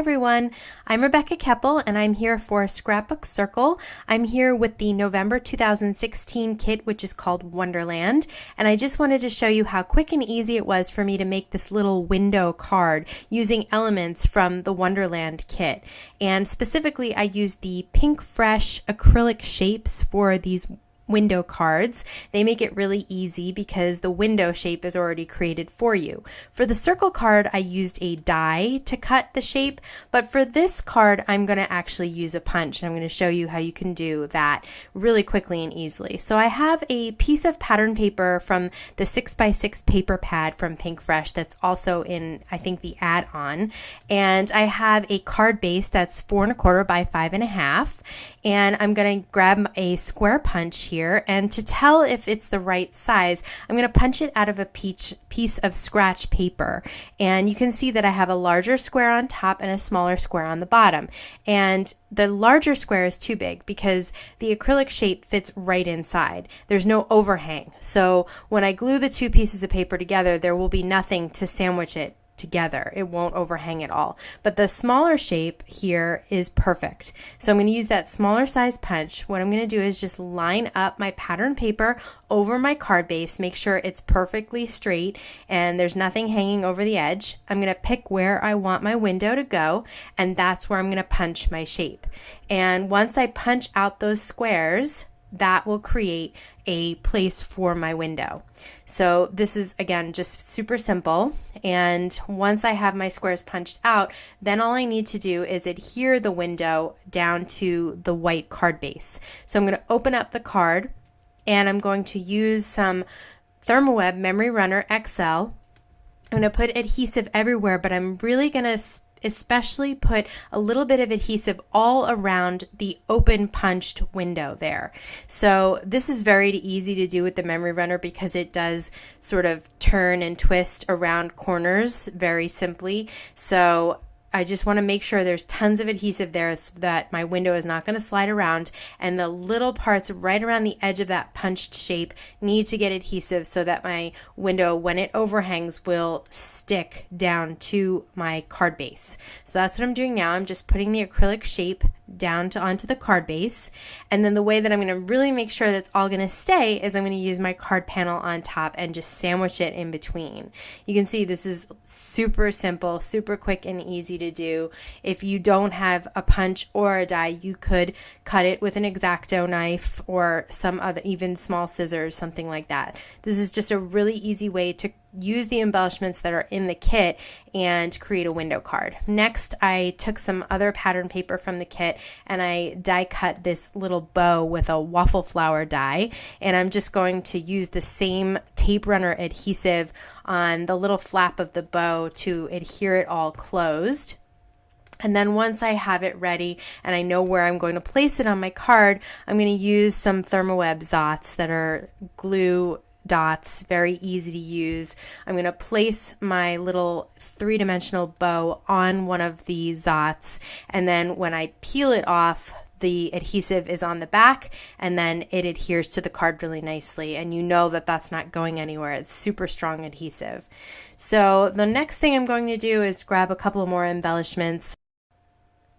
everyone, I'm Rebecca Keppel and I'm here for Scrapbook Circle. I'm here with the November 2016 kit, which is called Wonderland, and I just wanted to show you how quick and easy it was for me to make this little window card using elements from the Wonderland kit. And specifically, I used the PinkFresh acrylic shapes for these window cards. They make it really easy because the window shape is already created for you. For the circle card, I used a die to cut the shape, but for this card, I'm going to actually use a punch. I'm going to show you how you can do that really quickly and easily. So I have a piece of pattern paper from the 6x6 paper pad from PinkFresh that's also in, I think, the add-on, and I have a card base that's 4 1/4 by 5 1/2, and I'm going to grab a square punch here, and to tell if it's the right size, I'm going to punch it out of a piece of scratch paper, and you can see that I have a larger square on top and a smaller square on the bottom, and the larger square is too big because the acrylic shape fits right inside. There's no overhang, so when I glue the two pieces of paper together, there will be nothing to sandwich it together. It won't overhang at all. But the smaller shape here is perfect. So I'm going to use that smaller size punch. What I'm going to do is just line up my pattern paper over my card base, make sure it's perfectly straight and there's nothing hanging over the edge. I'm going to pick where I want my window to go, and that's where I'm going to punch my shape. And once I punch out those squares, that will create a place for my window. So this is, again, just super simple. And once I have my squares punched out, then all I need to do is adhere the window down to the white card base. So I'm going to open up the card and I'm going to use some Thermoweb Memory Runner XL. I'm going to put adhesive everywhere, but I'm really going to especially put a little bit of adhesive all around the open punched window there. So this is very easy to do with the memory runner because it does sort of turn and twist around corners very simply. So I just want to make sure there's tons of adhesive there so that my window is not going to slide around, and the little parts right around the edge of that punched shape need to get adhesive so that my window, when it overhangs, will stick down to my card base. So that's what I'm doing now. I'm just putting the acrylic shape down onto the card base, and then the way that I'm going to really make sure that's all going to stay is I'm going to use my card panel on top and just sandwich it in between. You can see this is super simple, super quick and easy to do. If you don't have a punch or a die, you could cut it with an X-Acto knife or some other, even small scissors, something like that. This is just a really easy way to use the embellishments that are in the kit and create a window card. Next, I took some other pattern paper from the kit and I die cut this little bow with a waffle flower die, and I'm just going to use the same tape runner adhesive on the little flap of the bow to adhere it all closed. And then once I have it ready and I know where I'm going to place it on my card, I'm going to use some Thermoweb Zots that are glue dots, very easy to use. I'm going to place my little three-dimensional bow on one of the Zots, and then when I peel it off, the adhesive is on the back, and then it adheres to the card really nicely, and you know that that's not going anywhere. It's super strong adhesive. So the next thing I'm going to do is grab a couple more embellishments.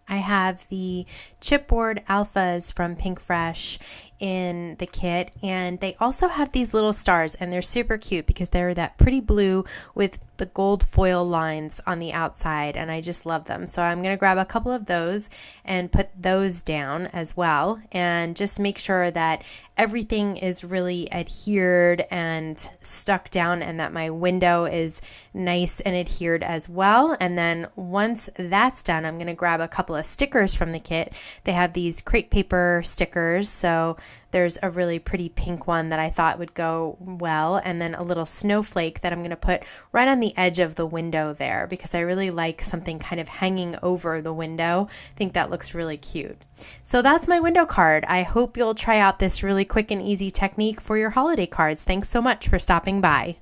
I have the chipboard alphas from PinkFresh in the kit, and they also have these little stars, and they're super cute because they're that pretty blue with the gold foil lines on the outside, and I just love them. So I'm going to grab a couple of those and put those down as well, and just make sure that everything is really adhered and stuck down and that my window is nice and adhered as well. And then once that's done, I'm going to grab a couple of stickers from the kit. They have these crepe paper stickers, so there's a really pretty pink one that I thought would go well, and then a little snowflake that I'm going to put right on the edge of the window there because I really like something kind of hanging over the window. I think that looks really cute. So that's my window card. I hope you'll try out this really quick and easy technique for your holiday cards. Thanks so much for stopping by.